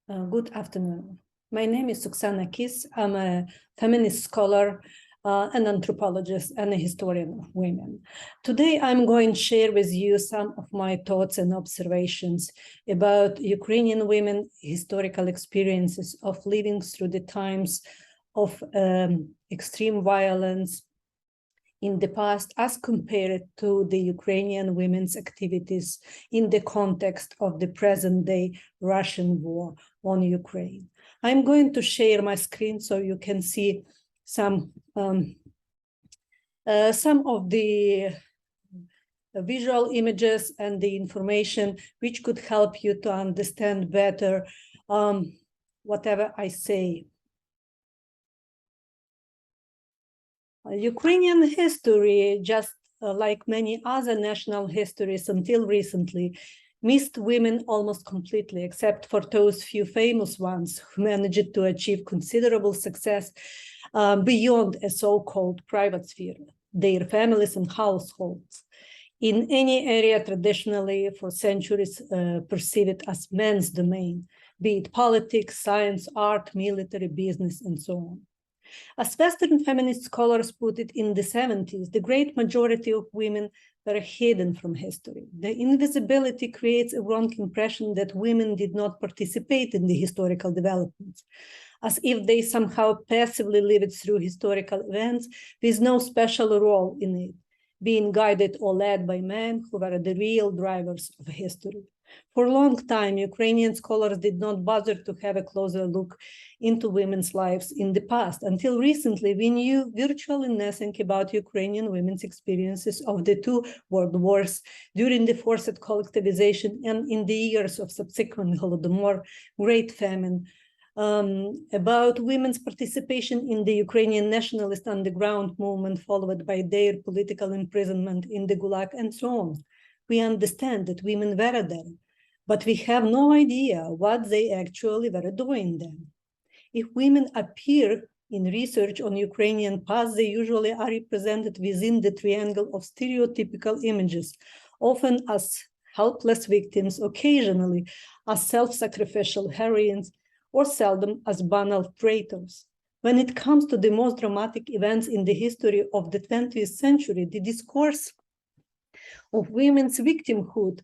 Good afternoon. My name is Oksana Kis. I'm a feminist scholar, an anthropologist, and a historian of women. Today, I'm going to share with you some of my thoughts and observations about Ukrainian women historical experiences of living through the times of extreme violence in the past as compared to the Ukrainian women's activities in the context of the present-day Russian war on Ukraine. I'm going to share my screen so you can see some of the visual images and the information which could help you to understand better whatever I say. Ukrainian history, just like many other national histories until recently, missed women almost completely, except for those few famous ones who managed to achieve considerable success beyond a so-called private sphere, their families and households. In any area traditionally for centuries perceived as men's domain, be it politics, science, art, military, business, and so on. As Western feminist scholars put it in the 70s, the great majority of women were hidden from history. The invisibility creates a wrong impression that women did not participate in the historical developments, as if they somehow passively lived through historical events with no special role in it, being guided or led by men who were the real drivers of history. For a long time, Ukrainian scholars did not bother to have a closer look into women's lives in the past. Until recently, we knew virtually nothing about Ukrainian women's experiences of the two world wars during the forced collectivization and in the years of subsequent Holodomor, Great Famine, about women's participation in the Ukrainian nationalist underground movement, followed by their political imprisonment in the Gulag, and so on. We understand that women were there, but we have no idea what they actually were doing then. If women appear in research on Ukrainian past, they usually are represented within the triangle of stereotypical images, often as helpless victims, occasionally as self-sacrificial heroines, or seldom as banal traitors. When it comes to the most dramatic events in the history of the 20th century, the discourse of women's victimhood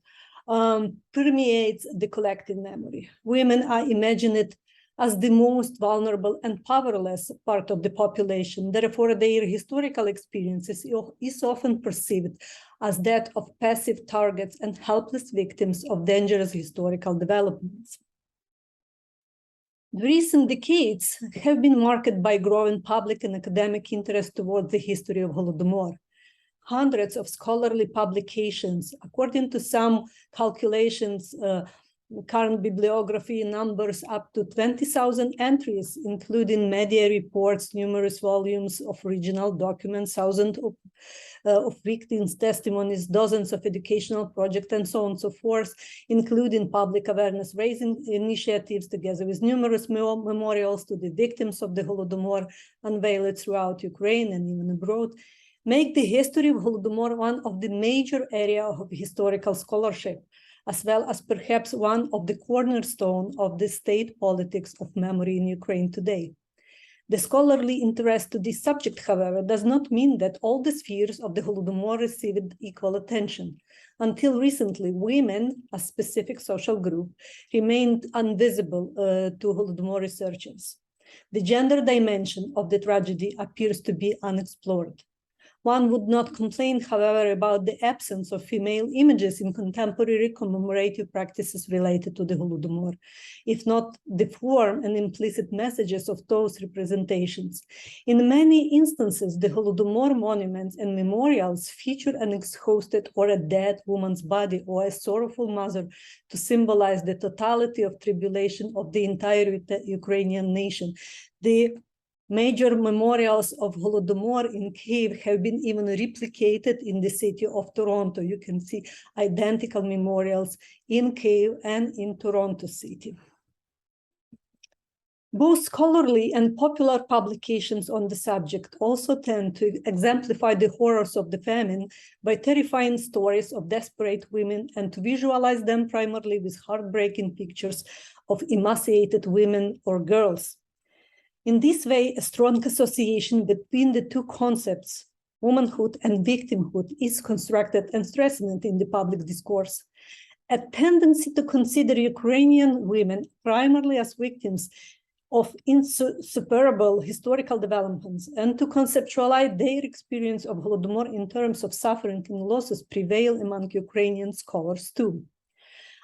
permeates the collective memory. Women are imagined as the most vulnerable and powerless part of the population. Therefore, their historical experiences is often perceived as that of passive targets and helpless victims of dangerous historical developments. The recent decades have been marked by growing public and academic interest towards the history of Holodomor. Hundreds of scholarly publications, according to some calculations, current bibliography numbers up to 20,000 entries, including media reports, numerous volumes of original documents, thousands of victims' testimonies, dozens of educational projects, and so on and so forth, including public awareness raising initiatives, together with numerous memorials to the victims of the Holodomor unveiled throughout Ukraine and even abroad, make the history of Holodomor one of the major areas of historical scholarship, as well as perhaps one of the cornerstones of the state politics of memory in Ukraine today. The scholarly interest to this subject, however, does not mean that all the spheres of the Holodomor received equal attention. Until recently, women, a specific social group, remained invisible to Holodomor researchers. The gender dimension of the tragedy appears to be unexplored. One would not complain, however, about the absence of female images in contemporary commemorative practices related to the Holodomor, if not the form and implicit messages of those representations. In many instances, the Holodomor monuments and memorials feature an exhausted or a dead woman's body or a sorrowful mother to symbolize the totality of tribulation of the entire Ukrainian nation. The major memorials of Holodomor in Kyiv have been even replicated in the city of Toronto. You can see identical memorials in Kyiv and in Toronto city. Both scholarly and popular publications on the subject also tend to exemplify the horrors of the famine by terrifying stories of desperate women and to visualize them primarily with heartbreaking pictures of emaciated women or girls. In this way, a strong association between the two concepts, womanhood and victimhood, is constructed and strengthened in the public discourse. A tendency to consider Ukrainian women primarily as victims of insuperable historical developments and to conceptualize their experience of Holodomor in terms of suffering and losses prevail among Ukrainian scholars too.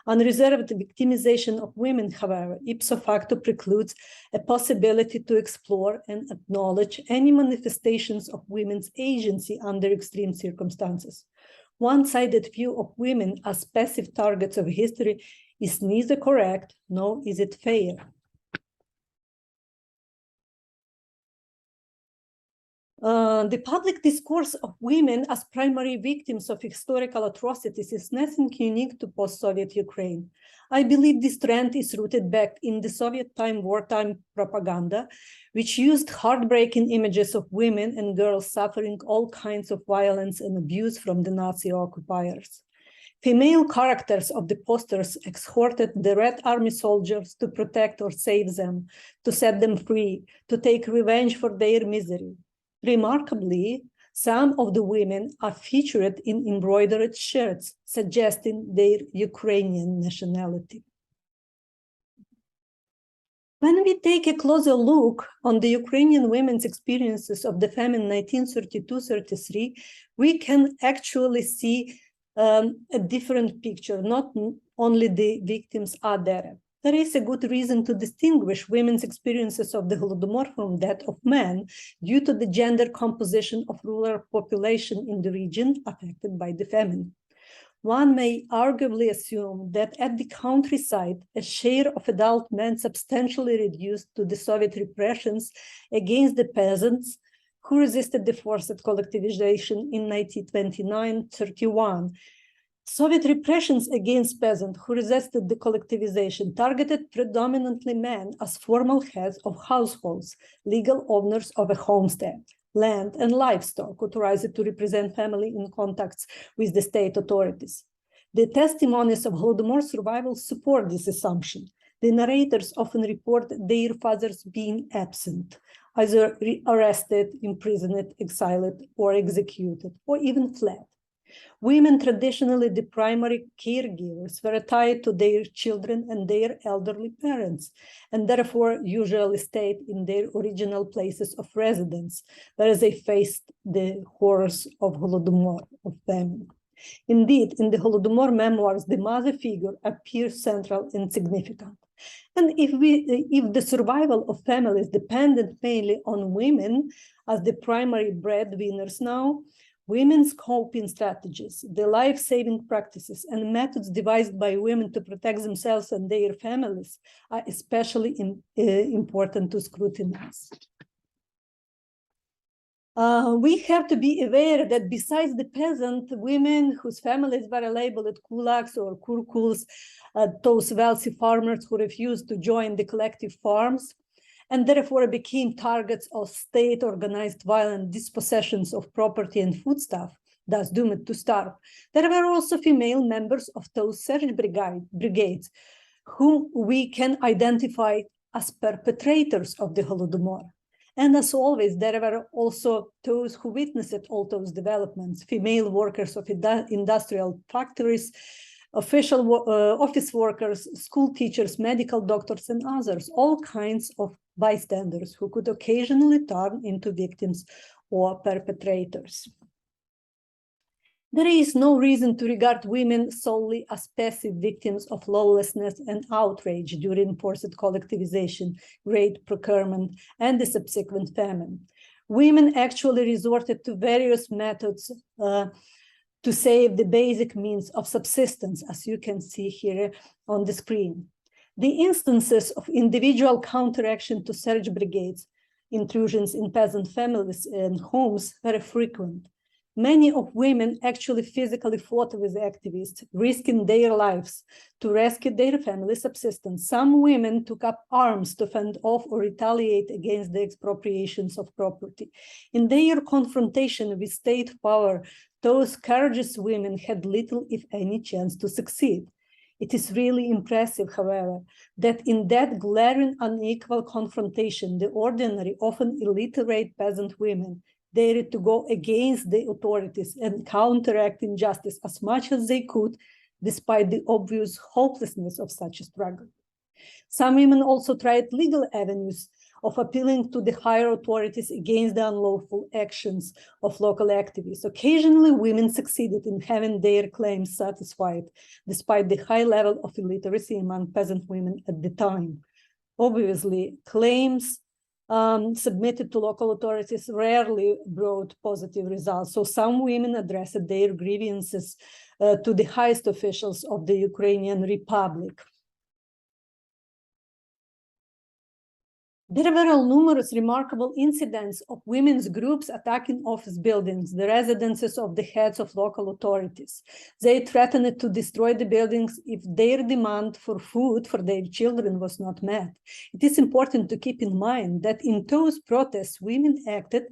Unreserved victimization of women, however, ipso facto precludes a possibility to explore and acknowledge any manifestations of women's agency under extreme circumstances. One-sided view of women as passive targets of history is neither correct nor is it fair. The public discourse of women as primary victims of historical atrocities is nothing unique to post-Soviet Ukraine. I believe this trend is rooted back in the Soviet time wartime propaganda, which used heartbreaking images of women and girls suffering all kinds of violence and abuse from the Nazi occupiers. Female characters of the posters exhorted the Red Army soldiers to protect or save them, to set them free, to take revenge for their misery. Remarkably, some of the women are featured in embroidered shirts, suggesting their Ukrainian nationality. When we take a closer look on the Ukrainian women's experiences of the famine 1932-33, we can actually see a different picture. Not only the victims are there. There is a good reason to distinguish women's experiences of the Holodomor from that of men due to the gender composition of rural population in the region affected by the famine. One may arguably assume that at the countryside, a share of adult men substantially reduced to the Soviet repressions against the peasants who resisted the forced collectivization in 1929-31. Soviet repressions against peasants who resisted the collectivization targeted predominantly men as formal heads of households, legal owners of a homestead, land, and livestock, authorized to represent family in contacts with the state authorities. The testimonies of Holodomor survival support this assumption. The narrators often report their fathers being absent, either arrested, imprisoned, exiled, or executed, or even fled. Women, traditionally the primary caregivers, were tied to their children and their elderly parents, and therefore usually stayed in their original places of residence, whereas they faced the horrors of Holodomor, of famine. Indeed, in the Holodomor memoirs, the mother figure appears central and significant. And if the survival of families depended mainly on women as the primary breadwinners now, women's coping strategies, the life-saving practices, and methods devised by women to protect themselves and their families are especially important to scrutinize. We have to be aware that besides the peasant women whose families were labeled kulaks or kurkuls, those wealthy farmers who refused to join the collective farms, and therefore became targets of state-organized violent dispossessions of property and foodstuff, thus doomed to starve. There were also female members of those search brigades, whom we can identify as perpetrators of the Holodomor. And as always, there were also those who witnessed all those developments, female workers of industrial factories, office workers, school teachers, medical doctors, and others, all kinds of bystanders who could occasionally turn into victims or perpetrators. There is no reason to regard women solely as passive victims of lawlessness and outrage during forced collectivization, great procurement, and the subsequent famine. Women actually resorted to various methods to save the basic means of subsistence, as you can see here on the screen. The instances of individual counteraction to search brigades, intrusions in peasant families and homes were frequent. Many of women actually physically fought with activists, risking their lives to rescue their family subsistence. Some women took up arms to fend off or retaliate against the expropriations of property. In their confrontation with state power, those courageous women had little, if any, chance to succeed. It is really impressive, however, that in that glaring unequal confrontation, the ordinary, often illiterate peasant women dared to go against the authorities and counteract injustice as much as they could, despite the obvious hopelessness of such a struggle. Some women also tried legal avenues of appealing to the higher authorities against the unlawful actions of local activists. Occasionally, women succeeded in having their claims satisfied, despite the high level of illiteracy among peasant women at the time. Obviously, claims submitted to local authorities rarely brought positive results. So some women addressed their grievances to the highest officials of the Ukrainian Republic. There were numerous remarkable incidents of women's groups attacking office buildings, the residences of the heads of local authorities. They threatened to destroy the buildings if their demand for food for their children was not met. It is important to keep in mind that in those protests, women acted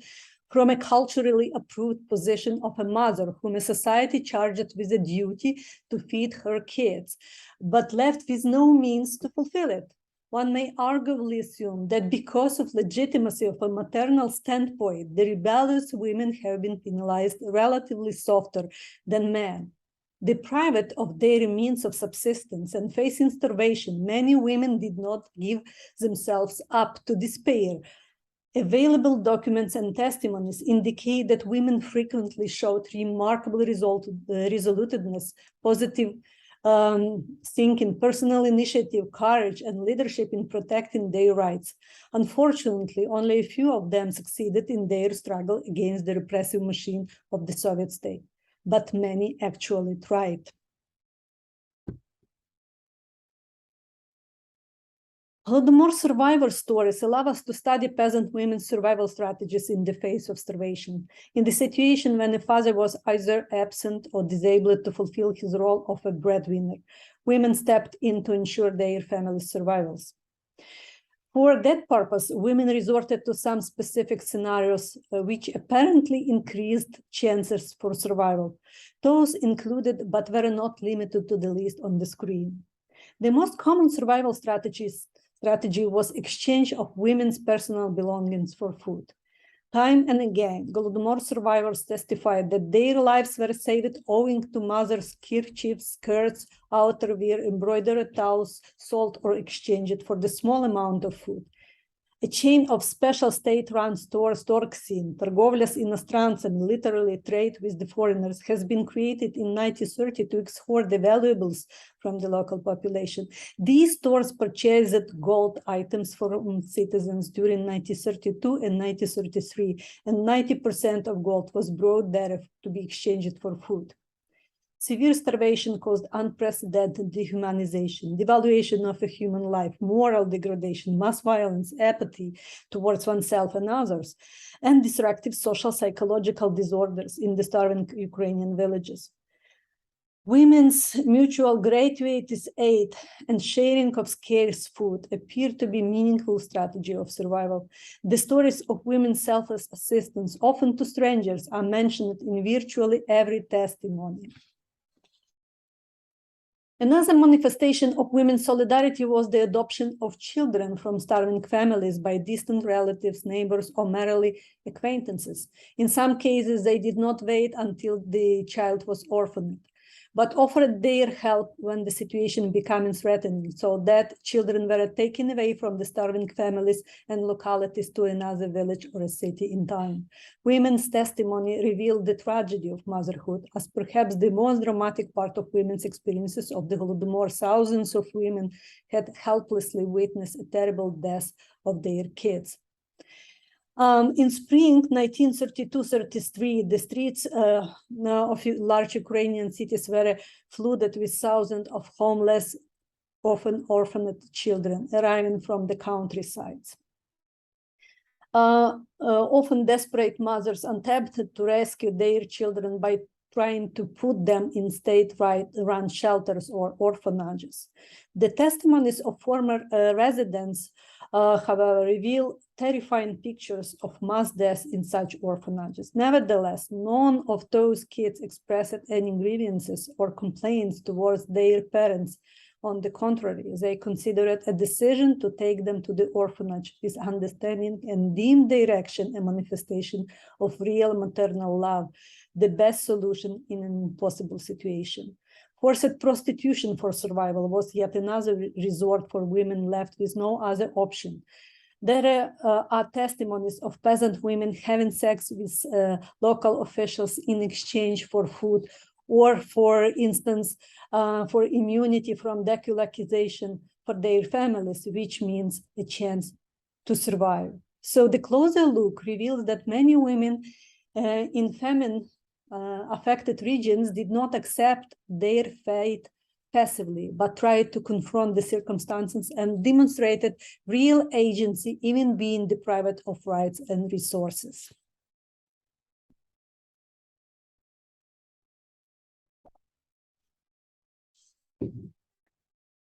from a culturally approved position of a mother whom a society charged with a duty to feed her kids, but left with no means to fulfill it. One may arguably assume that because of legitimacy of a maternal standpoint, the rebellious women have been penalized relatively softer than men. Deprived of their means of subsistence and facing starvation, many women did not give themselves up to despair. Available documents and testimonies indicate that women frequently showed remarkable resolutiveness, positive thinking, personal initiative, courage, and leadership in protecting their rights. Unfortunately, only a few of them succeeded in their struggle against the repressive machine of the Soviet state, but many actually tried. Holodomor survivor stories allow us to study peasant women's survival strategies in the face of starvation. In the situation when a father was either absent or disabled to fulfill his role of a breadwinner, women stepped in to ensure their family's survival. For that purpose, women resorted to some specific scenarios which apparently increased chances for survival. Those included, but were not limited to the list on the screen. The most common survival strategy was exchange of women's personal belongings for food. Time and again, Holodomor survivors testified that their lives were saved owing to mothers' kerchiefs, skirts, outerwear, embroidered towels, sold or exchanged for the small amount of food. A chain of special state-run stores, Torksin, Торговля с иностранцами, literally trade with the foreigners, has been created in 1930 to export the valuables from the local population. These stores purchased gold items from citizens during 1932 and 1933, and 90% of gold was brought there to be exchanged for food. Severe starvation caused unprecedented dehumanization, devaluation of a human life, moral degradation, mass violence, apathy towards oneself and others, and destructive social psychological disorders in the starving Ukrainian villages. Women's mutual gratuitous aid and sharing of scarce food appear to be a meaningful strategy of survival. The stories of women's selfless assistance, often to strangers, are mentioned in virtually every testimony. Another manifestation of women's solidarity was the adoption of children from starving families by distant relatives, neighbors, or merely acquaintances. In some cases, they did not wait until the child was orphaned, but offered their help when the situation became threatening, so that children were taken away from the starving families and localities to another village or a city in time. Women's testimony revealed the tragedy of motherhood as perhaps the most dramatic part of women's experiences of the Holodomor. Thousands of women had helplessly witnessed a terrible death of their kids. In spring 1932-33, the streets of large Ukrainian cities were flooded with thousands of homeless, often orphaned children arriving from the countrysides. Often desperate mothers attempted to rescue their children by trying to put them in state-run shelters or orphanages. The testimonies of former residents, however, reveal terrifying pictures of mass deaths in such orphanages. Nevertheless, none of those kids expressed any grievances or complaints towards their parents. On the contrary, they considered a decision to take them to the orphanage with understanding and deemed their action a manifestation of real maternal love, the best solution in an impossible situation. Forced prostitution for survival was yet another resort for women left with no other option. There are testimonies of peasant women having sex with local officials in exchange for food, or, for instance, for immunity from dekulakization for their families, which means a chance to survive. So the closer look reveals that many women in famine-affected regions did not accept their fate passively, but tried to confront the circumstances and demonstrated real agency, even being deprived of rights and resources.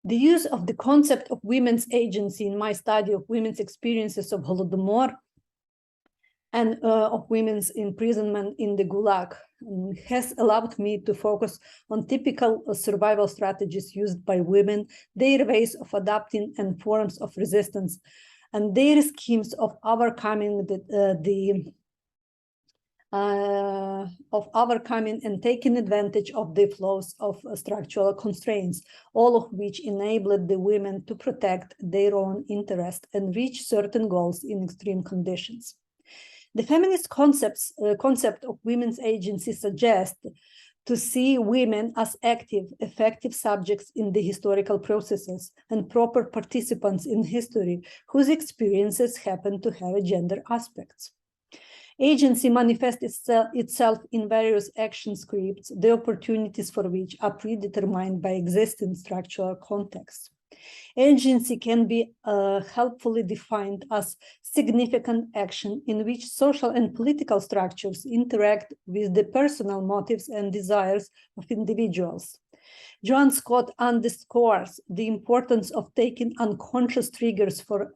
The use of the concept of women's agency in my study of women's experiences of Holodomor and of women's imprisonment in the Gulag has allowed me to focus on typical survival strategies used by women, their ways of adapting and forms of resistance, and their schemes of overcoming and taking advantage of the flaws of structural constraints, all of which enabled the women to protect their own interest and reach certain goals in extreme conditions. The feminist concept of women's agency suggests to see women as active, effective subjects in the historical processes and proper participants in history whose experiences happen to have gender aspects. Agency manifests itself in various action scripts, the opportunities for which are predetermined by existing structural contexts. Agency can be helpfully defined as significant action in which social and political structures interact with the personal motives and desires of individuals. John Scott underscores the importance of taking unconscious triggers for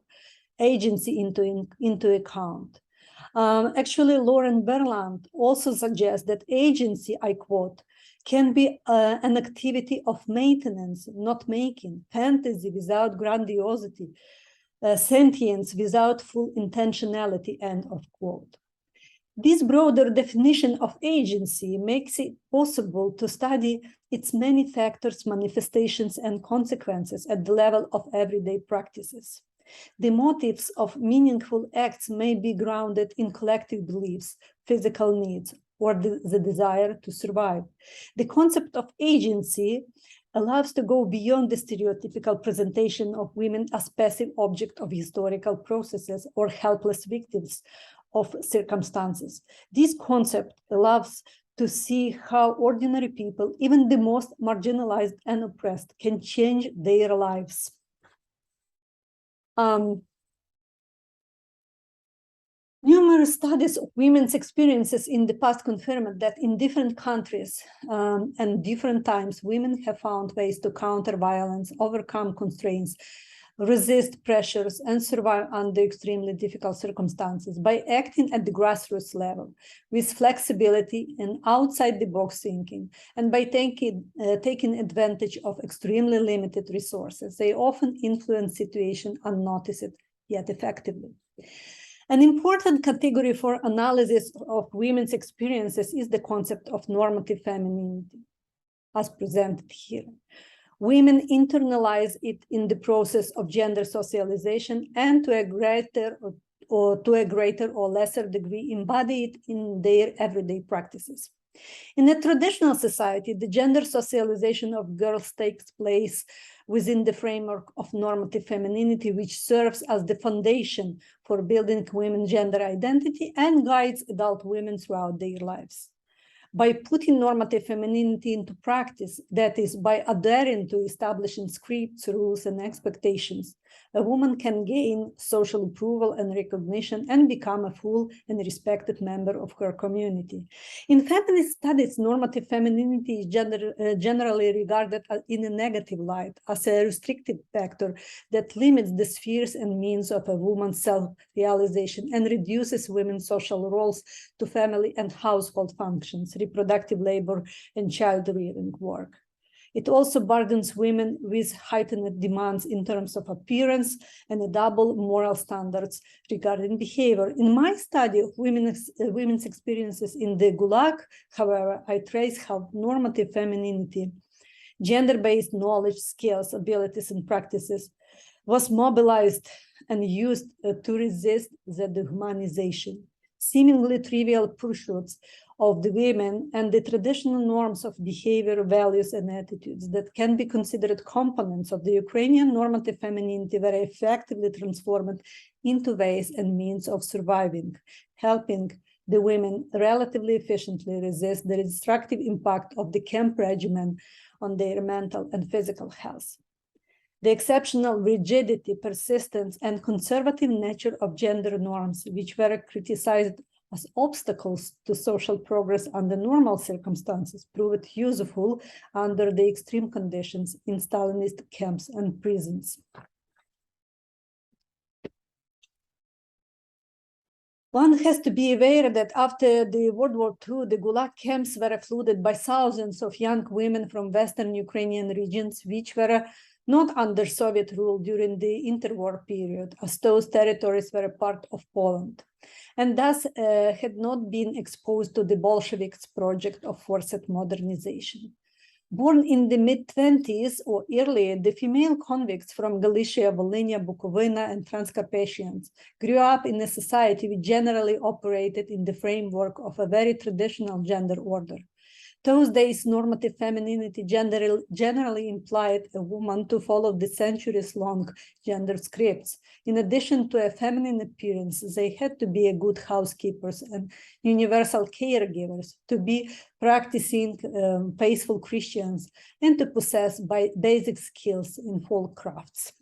agency into account. Actually, Lauren Berland also suggests that agency, I quote, can be an activity of maintenance, not making, fantasy without grandiosity, sentience without full intentionality, end of quote. This broader definition of agency makes it possible to study its many factors, manifestations, and consequences at the level of everyday practices. The motives of meaningful acts may be grounded in collective beliefs, physical needs, or the desire to survive. The concept of agency allows to go beyond the stereotypical presentation of women as passive objects of historical processes or helpless victims of circumstances. This concept allows to see how ordinary people, even the most marginalized and oppressed, can change their lives. Numerous studies of women's experiences in the past confirmed that in different countries and different times, women have found ways to counter violence, overcome constraints, resist pressures, and survive under extremely difficult circumstances by acting at the grassroots level with flexibility and outside-the-box thinking, and by taking advantage of extremely limited resources. They often influence situations unnoticed, yet effectively. An important category for analysis of women's experiences is the concept of normative femininity, as presented here. Women internalize it in the process of gender socialization and to a greater or lesser degree embody it in their everyday practices. In a traditional society, the gender socialization of girls takes place within the framework of normative femininity, which serves as the foundation for building women's gender identity and guides adult women throughout their lives. By putting normative femininity into practice, that is, by adhering to establishing scripts, rules, and expectations, a woman can gain social approval and recognition and become a full and respected member of her community. In feminist studies, normative femininity is generally regarded in a negative light as a restrictive factor that limits the spheres and means of a woman's self-realization and reduces women's social roles to family and household functions, reproductive labor, and child-rearing work. It also burdens women with heightened demands in terms of appearance and a double moral standards regarding behavior. In my study of women's experiences in the Gulag, however, I trace how normative femininity, gender-based knowledge, skills, abilities, and practices was mobilized and used to resist the dehumanization, seemingly trivial pursuits of the women and the traditional norms of behavior, values, and attitudes that can be considered components of the Ukrainian normative femininity were effectively transformed into ways and means of surviving, helping the women relatively efficiently resist the destructive impact of the camp regimen on their mental and physical health. The exceptional rigidity, persistence, and conservative nature of gender norms, which were criticized as obstacles to social progress under normal circumstances, proved useful under the extreme conditions in Stalinist camps and prisons. One has to be aware that after the World War II, the Gulag camps were flooded by thousands of young women from Western Ukrainian regions, which were not under Soviet rule during the interwar period, as those territories were a part of Poland, and thus had not been exposed to the Bolsheviks' project of forced modernization. Born in the mid-20s or earlier, the female convicts from Galicia, Volhynia, Bukovina, and Transcarpathians grew up in a society which generally operated in the framework of a very traditional gender order. Those days, normative femininity generally implied a woman to follow the centuries-long gender scripts. In addition to a feminine appearance, they had to be a good housekeepers and universal caregivers, to be practicing faithful Christians, and to possess basic skills in folk crafts.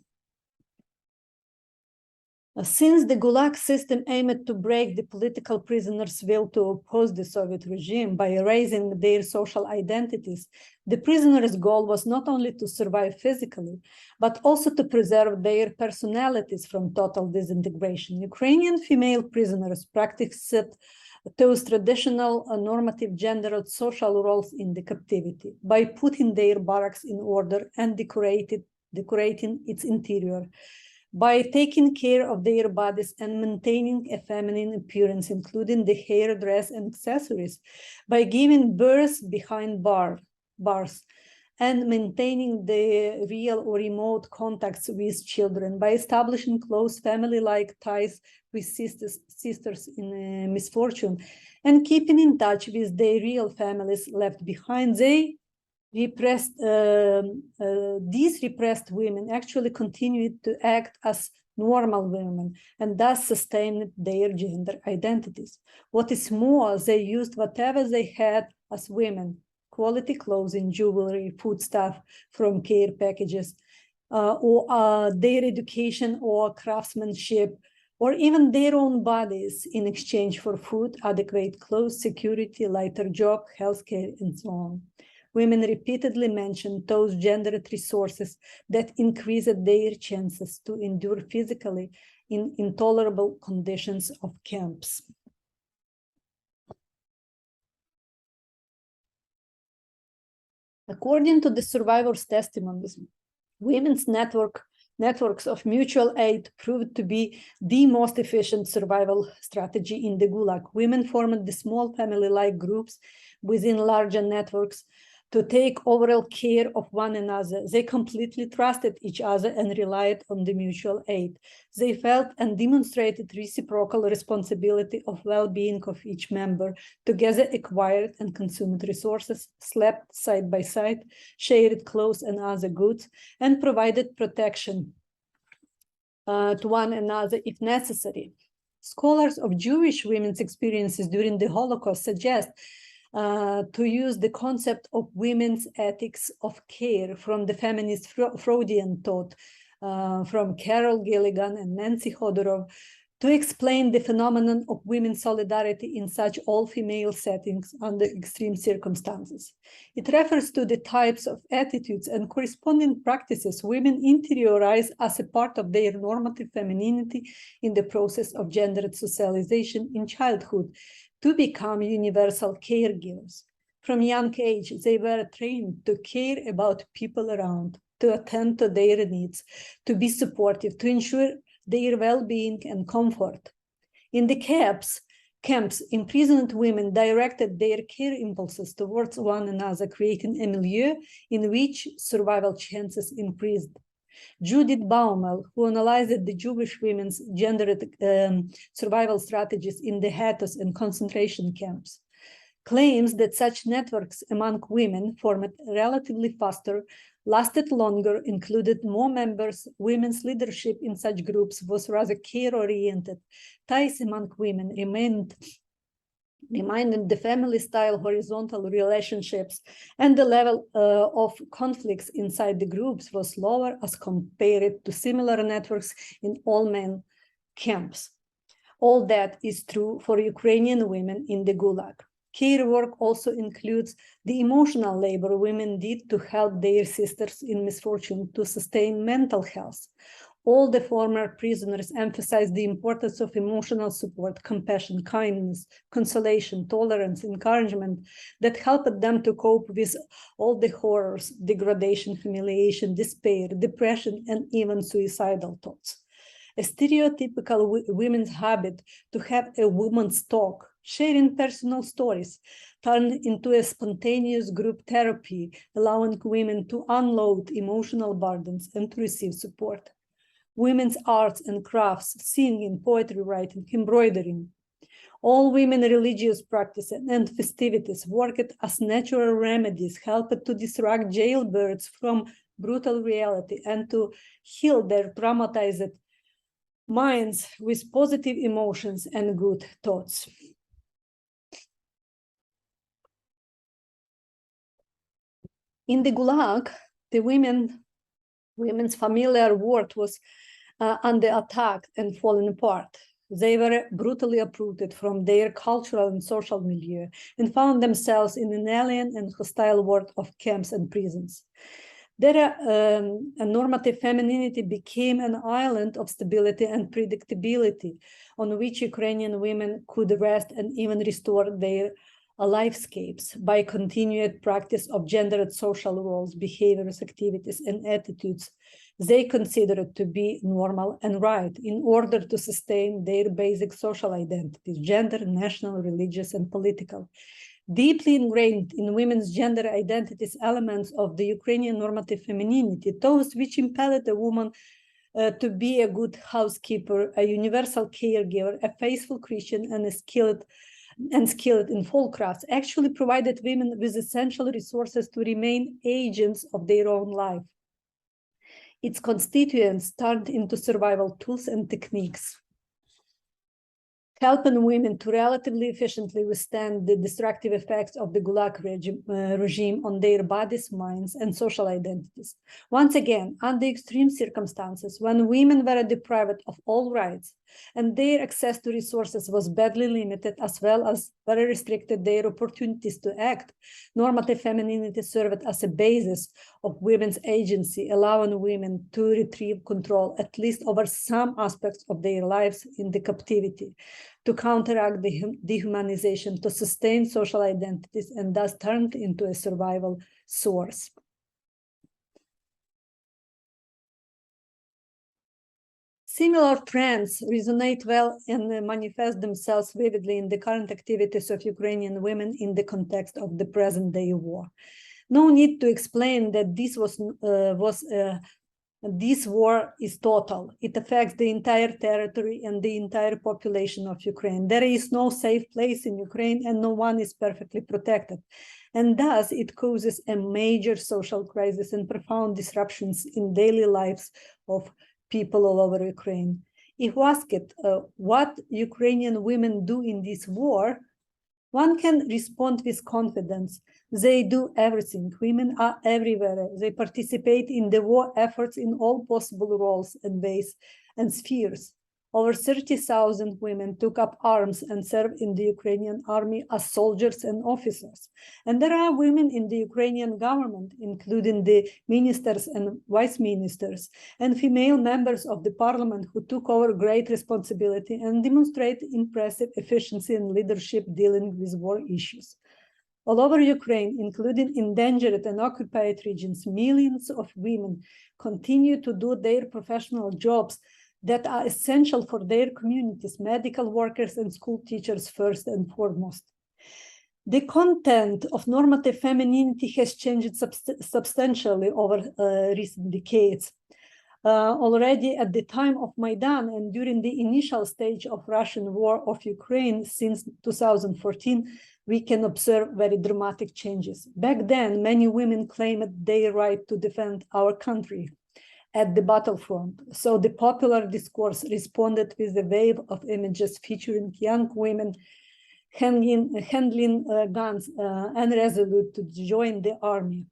Since the Gulag system aimed to break the political prisoners' will to oppose the Soviet regime by erasing their social identities, the prisoners' goal was not only to survive physically, but also to preserve their personalities from total disintegration. Ukrainian female prisoners practiced those traditional normative gendered social roles in the captivity by putting their barracks in order and decorating its interior, by taking care of their bodies and maintaining a feminine appearance, including the hair, dress, and accessories, by giving birth behind bars, and maintaining the real or remote contacts with children, by establishing close family-like ties with sisters in misfortune, and keeping in touch with their real families left behind. These repressed women actually continued to act as normal women and thus sustained their gender identities. What is more, they used whatever they had as women: quality clothing, jewelry, foodstuff from care packages, or their education or craftsmanship, or even their own bodies in exchange for food, adequate clothes, security, lighter job, healthcare, and so on. Women repeatedly mentioned those gendered resources that increased their chances to endure physically in intolerable conditions of camps. According to the survivors' testimonies, women's networks of mutual aid proved to be the most efficient survival strategy in the Gulag. Women formed the small family-like groups within larger networks to take overall care of one another. They completely trusted each other and relied on the mutual aid. They felt and demonstrated reciprocal responsibility of well-being of each member, together acquired and consumed resources, slept side by side, shared clothes and other goods, and provided protection to one another if necessary. Scholars of Jewish women's experiences during the Holocaust suggest to use the concept of women's ethics of care from the feminist Freudian thought from Carol Gilligan and Nancy Hodorov, to explain the phenomenon of women's solidarity in such all-female settings under extreme circumstances. It refers to the types of attitudes and corresponding practices women interiorize as a part of their normative femininity in the process of gendered socialization in childhood to become universal caregivers. From young age, they were trained to care about people around, to attend to their needs, to be supportive, to ensure their well-being and comfort. In the camps, imprisoned women directed their care impulses towards one another, creating a milieu in which survival chances increased. Judith Baumel, who analyzed the Jewish women's gendered survival strategies in the ghettos and concentration camps, claims that such networks among women formed relatively faster, lasted longer, included more members. Women's leadership in such groups was rather care-oriented. Ties among women remained the family-style horizontal relationships, and the level of conflicts inside the groups was lower as compared to similar networks in all-men camps. All that is true for Ukrainian women in the Gulag. Care work also includes the emotional labor women did to help their sisters in misfortune to sustain mental health. All the former prisoners emphasized the importance of emotional support, compassion, kindness, consolation, tolerance, encouragement that helped them to cope with all the horrors, degradation, humiliation, despair, depression, and even suicidal thoughts. A stereotypical women's habit to have a woman's talk, sharing personal stories, turned into a spontaneous group therapy, allowing women to unload emotional burdens and to receive support. Women's arts and crafts, singing, poetry writing, embroidering, all women religious practices and festivities worked as natural remedies, helped to distract jailbirds from brutal reality and to heal their traumatized minds with positive emotions and good thoughts. In the Gulag, the women's familiar world was under attack and falling apart. They were brutally uprooted from their cultural and social milieu and found themselves in an alien and hostile world of camps and prisons. Their normative femininity became an island of stability and predictability on which Ukrainian women could rest and even restore their lifescapes by continued practice of gendered social roles, behaviors, activities, and attitudes they considered to be normal and right in order to sustain their basic social identities, gender, national, religious, and political. Deeply ingrained in women's gender identities elements of the Ukrainian normative femininity, those which impelled a woman to be a good housekeeper, a universal caregiver, a faithful Christian, and skilled in folk crafts, actually provided women with essential resources to remain agents of their own life. Its constituents turned into survival tools and techniques, helping women to relatively efficiently withstand the destructive effects of the Gulag regime on their bodies, minds, and social identities. Once again, under extreme circumstances, when women were deprived of all rights and their access to resources was badly limited, as well as very restricted their opportunities to act, normative femininity served as a basis of women's agency, allowing women to retrieve control, at least over some aspects of their lives in the captivity, to counteract the dehumanization, to sustain social identities, and thus turned into a survival source. Similar trends resonate well and manifest themselves vividly in the current activities of Ukrainian women in the context of the present-day war. No need to explain that this war is total. It affects the entire territory and the entire population of Ukraine. There is no safe place in Ukraine and no one is perfectly protected. And thus it causes a major social crisis and profound disruptions in daily lives of people all over Ukraine. If asked what Ukrainian women do in this war, One can respond with confidence. They do everything. Women are everywhere. They participate in the war efforts in all possible roles and ways and spheres. Over 30,000 women took up arms and served in the Ukrainian army as soldiers and officers. And there are women in the Ukrainian government, including the ministers and vice ministers, and female members of the parliament who took over great responsibility and demonstrate impressive efficiency and leadership dealing with war issues. All over Ukraine, including endangered and occupied regions, millions of women continue to do their professional jobs that are essential for their communities, medical workers and school teachers first and foremost. The content of normative femininity has changed substantially over recent decades. Already at the time of Maidan and during the initial stage of Russian war of Ukraine since 2014, we can observe very dramatic changes. Back then, many women claimed their right to defend our country at the battlefront. So the popular discourse responded with a wave of images featuring young women handling guns and resolute to join the army.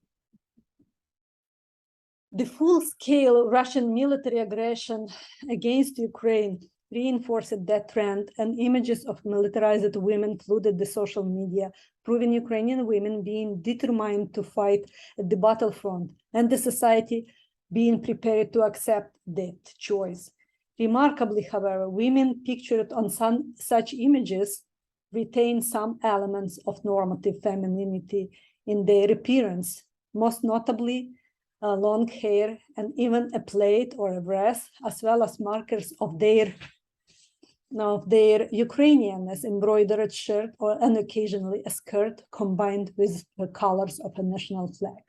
The full-scale Russian military aggression against Ukraine reinforced that trend, and images of militarized women flooded the social media, proving Ukrainian women being determined to fight at the battlefront, and the society being prepared to accept that choice. Remarkably, however, women pictured on such images retain some elements of normative femininity in their appearance, most notably long hair and even a plait or a breast, as well as markers of their Ukrainianness, embroidered shirt and occasionally a skirt combined with the colors of a national flag.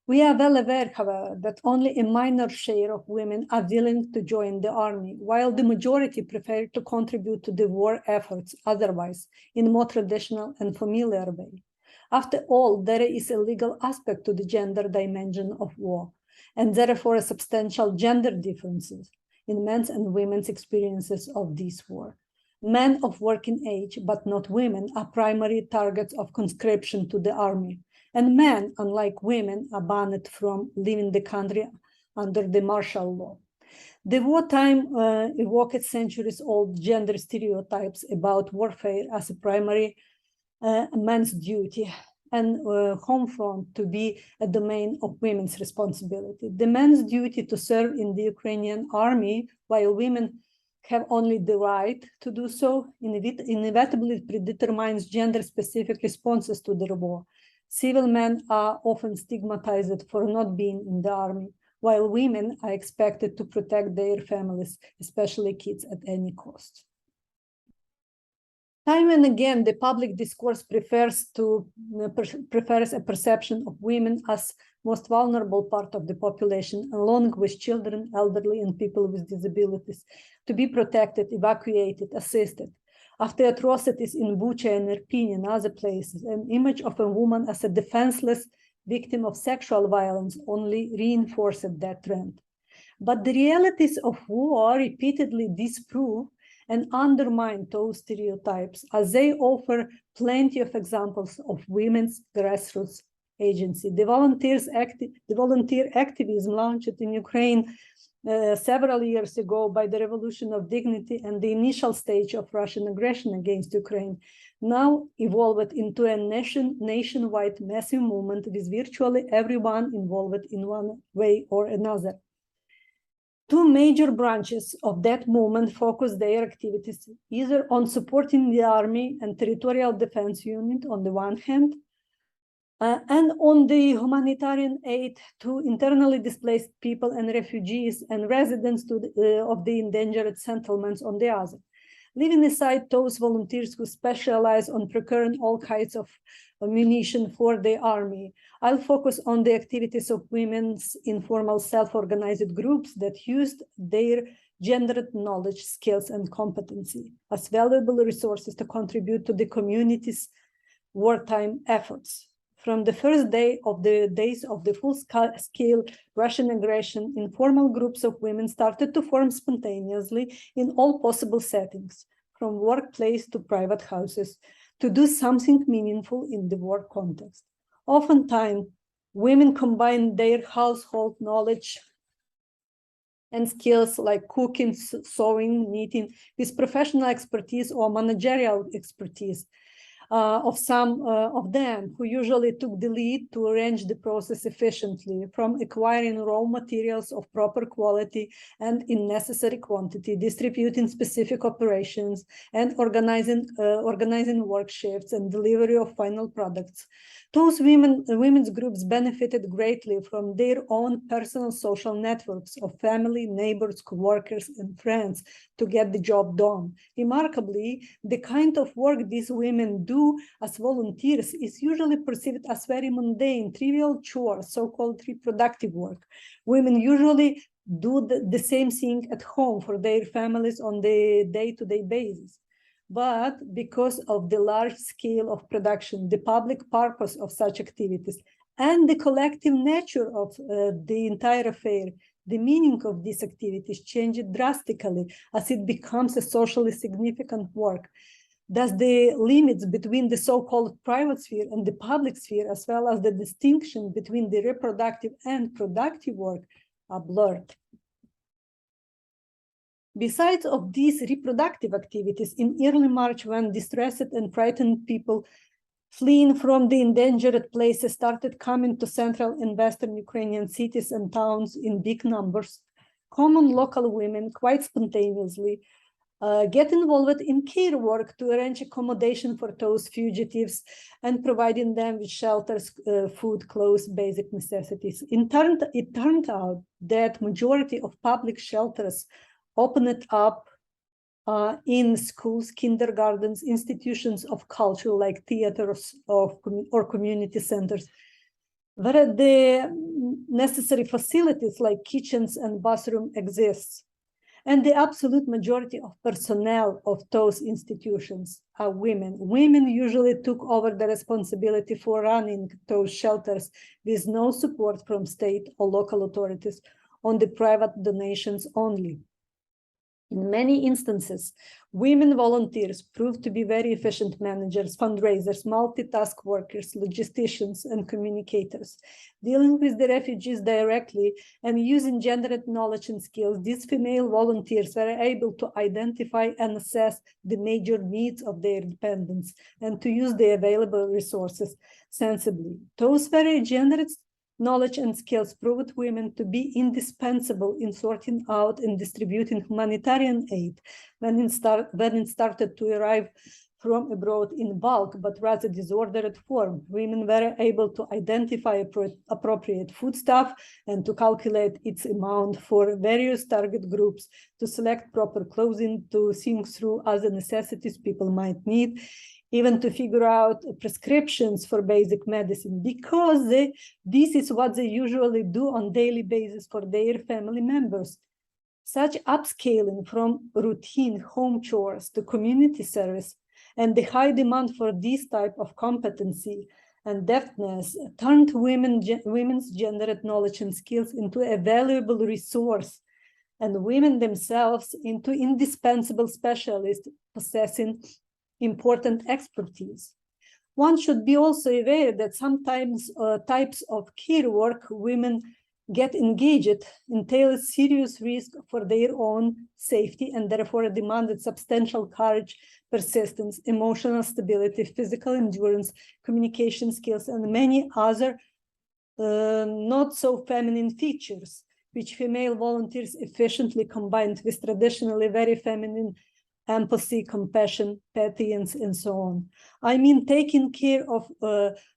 We are well aware, however, that only a minor share of women are willing to join the army, while the majority prefer to contribute to the war efforts otherwise, in a more traditional and familiar way. After all, there is a legal aspect to the gender dimension of war, and therefore substantial gender differences in men's and women's experiences of this war. Men of working age, but not women, are primary targets of conscription to the army. And men, unlike women, are banned from leaving the country under the martial law. The wartime evoked centuries-old gender stereotypes about warfare as a primary man's duty and home front to be a domain of women's responsibility. The man's duty to serve in the Ukrainian army, while women have only the right to do so, inevitably predetermines gender-specific responses to the war. Civil men are often stigmatized for not being in the army, while women are expected to protect their families, especially kids, at any cost. Time and again, the public discourse prefers a perception of women as most vulnerable part of the population, along with children, elderly, and people with disabilities, to be protected, evacuated, assisted. After atrocities in Bucha and Irpin and other places, an image of a woman as a defenseless victim of sexual violence only reinforced that trend. But the realities of war repeatedly disprove and undermine those stereotypes, as they offer plenty of examples of women's grassroots agency. The volunteer activism launched in Ukraine several years ago by the Revolution of Dignity and the initial stage of Russian aggression against Ukraine now evolved into a nationwide massive movement with virtually everyone involved in one way or another. Two major branches of that movement focus their activities either on supporting the army and territorial defense unit on the one hand, and on the humanitarian aid to internally displaced people and refugees and residents of the endangered settlements on the other. Leaving aside those volunteers who specialize on procuring all kinds of ammunition for the army, I'll focus on the activities of women's informal self-organized groups that used their gendered knowledge, skills, and competency as valuable resources to contribute to the community's wartime efforts. From the first day of the days of the full-scale Russian aggression, informal groups of women started to form spontaneously in all possible settings, from workplace to private houses, to do something meaningful in the work context. Oftentimes, women combine their household knowledge and skills like cooking, sewing, knitting with professional expertise or managerial expertise of some of them, who usually took the lead to arrange the process efficiently, from acquiring raw materials of proper quality and in necessary quantity, distributing specific operations, and organizing work shifts and delivery of final products. Those women's groups benefited greatly from their own personal social networks of family, neighbors, co-workers, and friends to get the job done. Remarkably, the kind of work these women do as volunteers is usually perceived as very mundane, trivial chores, so-called reproductive work. Women usually do the same thing at home for their families on the day-to-day basis. But because of the large scale of production, the public purpose of such activities, and the collective nature of the entire affair, the meaning of these activities changes drastically as it becomes a socially significant work. Thus, the limits between the so-called private sphere and the public sphere, as well as the distinction between the reproductive and productive work, are blurred. Besides of these reproductive activities, in early March, when distressed and frightened people fleeing from the endangered places started coming to central and western Ukrainian cities and towns in big numbers, common local women quite spontaneously get involved in care work to arrange accommodation for those fugitives and providing them with shelters, food, clothes, basic necessities. It turned out that majority of public shelters opened up in schools, kindergartens, institutions of culture like theaters or community centers, where the necessary facilities like kitchens and bathroom exists. And the absolute majority of personnel of those institutions are women. Women usually took over the responsibility for running those shelters with no support from state or local authorities, on the private donations only. In many instances, women volunteers proved to be very efficient managers, fundraisers, multitask workers, logisticians, and communicators. Dealing with the refugees directly and using gendered knowledge and skills, these female volunteers were able to identify and assess the major needs of their dependents and to use the available resources sensibly. Those very gendered knowledge and skills proved women to be indispensable in sorting out and distributing humanitarian aid when it started to arrive from abroad in bulk, but rather disordered form. Women were able to identify appropriate foodstuff and to calculate its amount for various target groups, to select proper clothing, to think through other necessities people might need, even to figure out prescriptions for basic medicine, because this is what they usually do on a daily basis for their family members. Such upscaling from routine home chores to community service and the high demand for this type of competency and deftness turned women's gendered knowledge and skills into a valuable resource, and women themselves into indispensable specialists possessing important expertise. One should be also aware that sometimes types of care work women get engaged entail serious risk for their own safety and therefore demanded substantial courage, persistence, emotional stability, physical endurance, communication skills, and many other not so feminine features, which female volunteers efficiently combined with traditionally very feminine empathy, compassion, patience, and so on. I mean, taking care of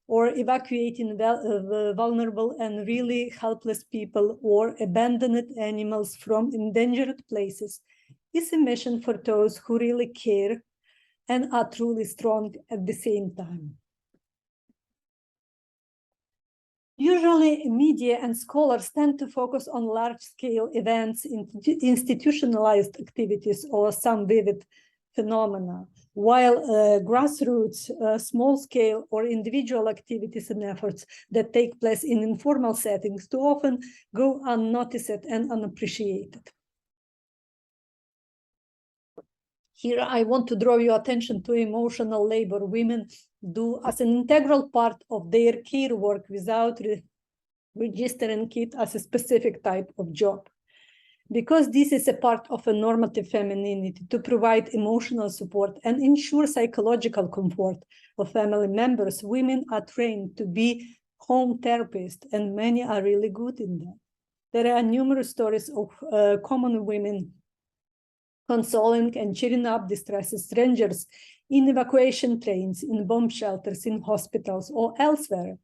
or evacuating vulnerable and really helpless people or abandoned animals from endangered places is a mission for those who really care and are truly strong at the same time. Usually, media and scholars tend to focus on large-scale events, institutionalized activities, or some vivid phenomena, while grassroots, small-scale, or individual activities and efforts that take place in informal settings too often go unnoticed and unappreciated. Here, I want to draw your attention to emotional labor women do as an integral part of their care work without registering it as a specific type of job. Because this is a part of a normative femininity to provide emotional support and ensure psychological comfort of family members, women are trained to be home therapists, and many are really good in that. There are numerous stories of common women consoling and cheering up distressed strangers in evacuation trains, in bomb shelters, in hospitals, or elsewhere.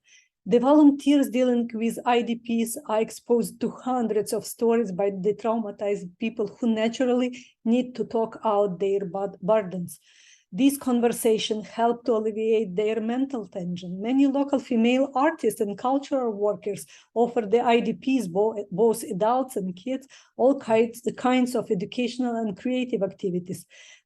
The volunteers dealing with IDPs are exposed to hundreds of stories by the traumatized people who naturally need to talk out their burdens. These conversations help to alleviate their mental tension. Many local female artists and cultural workers offer the IDPs, both adults and kids, all kinds of educational and creative activities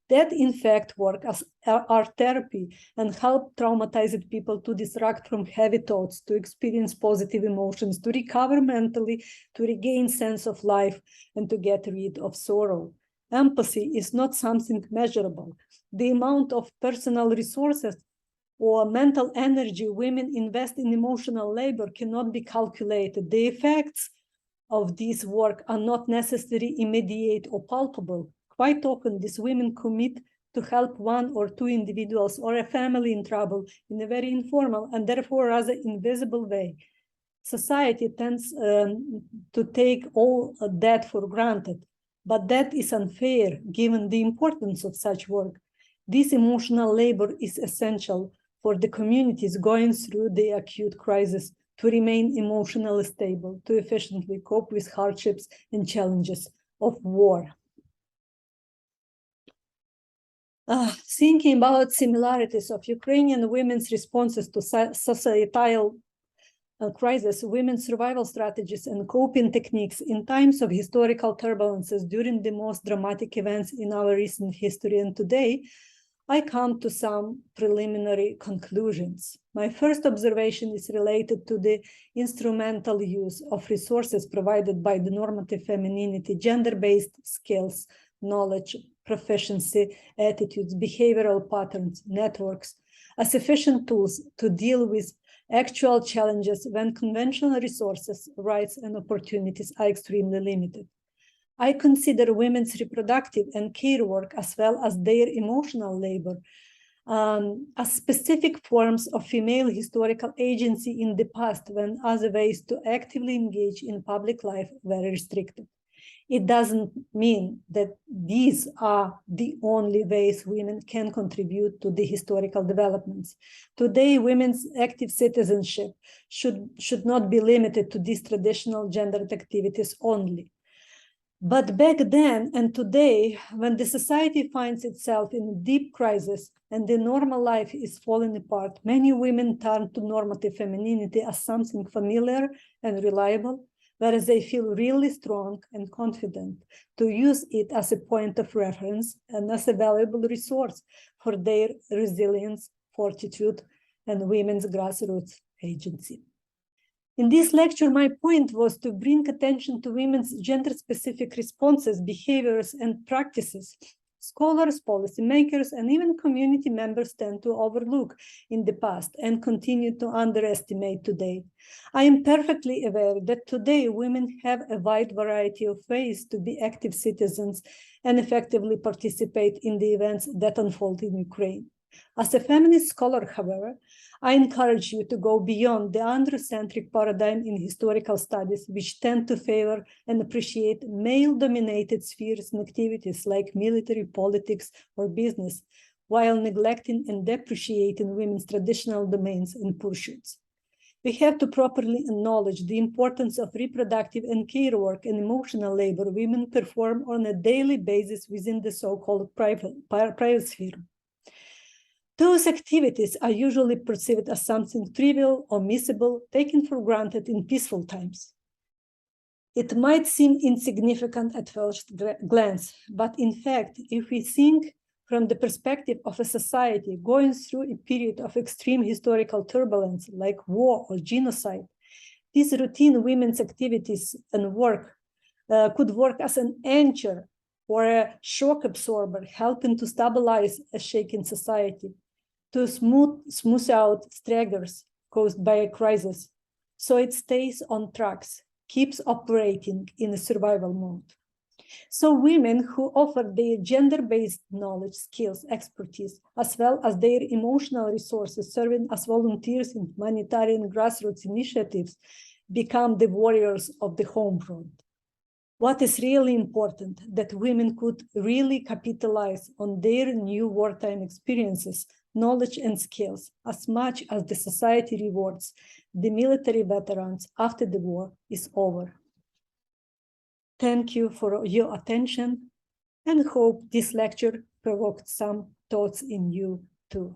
that in fact work as art therapy and help traumatized people to distract from heavy thoughts, to experience positive emotions, to recover mentally, to regain sense of life, and to get rid of sorrow. Empathy is not something measurable. The amount of personal resources or mental energy women invest in emotional labor cannot be calculated. The effects of this work are not necessarily immediate or palpable. Quite often, these women commit to help one or two individuals or a family in trouble in a very informal and therefore rather invisible way. Society tends to take all that for granted, but that is unfair given the importance of such work. This emotional labor is essential for the communities going through the acute crisis to remain emotionally stable, to efficiently cope with hardships and challenges of war. Thinking about similarities of Ukrainian women's responses to societal crisis, women's survival strategies and coping techniques in times of historical turbulences during the most dramatic events in our recent history and today, I come to some preliminary conclusions. My first observation is related to the instrumental use of resources provided by the normative femininity, gender-based skills, knowledge, proficiency, attitudes, behavioral patterns, networks, as efficient tools to deal with actual challenges when conventional resources, rights, and opportunities are extremely limited. I consider women's reproductive and care work, as well as their emotional labor, as specific forms of female historical agency in the past when other ways to actively engage in public life were restricted. It doesn't mean that these are the only ways women can contribute to the historical developments. Today, women's active citizenship should not be limited to these traditional gendered activities only. But back then and today, when the society finds itself in a deep crisis and the normal life is falling apart, many women turn to normative femininity as something familiar and reliable, whereas they feel really strong and confident to use it as a point of reference and as a valuable resource for their resilience, fortitude, and women's grassroots agency. In this lecture, my point was to bring attention to women's gender-specific responses, behaviors, and practices. Scholars, policymakers, and even community members tend to overlook in the past and continue to underestimate today. I am perfectly aware that today women have a wide variety of ways to be active citizens and effectively participate in the events that unfold in Ukraine. As a feminist scholar, however, I encourage you to go beyond the androcentric paradigm in historical studies, which tend to favor and appreciate male-dominated spheres and activities like military, politics, or business, while neglecting and depreciating women's traditional domains and pursuits. We have to properly acknowledge the importance of reproductive and care work and emotional labor women perform on a daily basis within the so-called private sphere. Those activities are usually perceived as something trivial or missable, taken for granted in peaceful times. It might seem insignificant at first glance, but in fact, if we think from the perspective of a society going through a period of extreme historical turbulence like war or genocide, these routine women's activities and work could work as an anchor or a shock absorber, helping to stabilize a shaken society, to smooth out stragglers caused by a crisis, so it stays on tracks, keeps operating in a survival mode. So women who offer their gender-based knowledge, skills, expertise, as well as their emotional resources, serving as volunteers in humanitarian grassroots initiatives, become the warriors of the home front. What is really important, that women could really capitalize on their new wartime experiences, knowledge and skills, as much as the society rewards the military veterans after the war is over. Thank you for your attention, and hope this lecture provoked some thoughts in you too.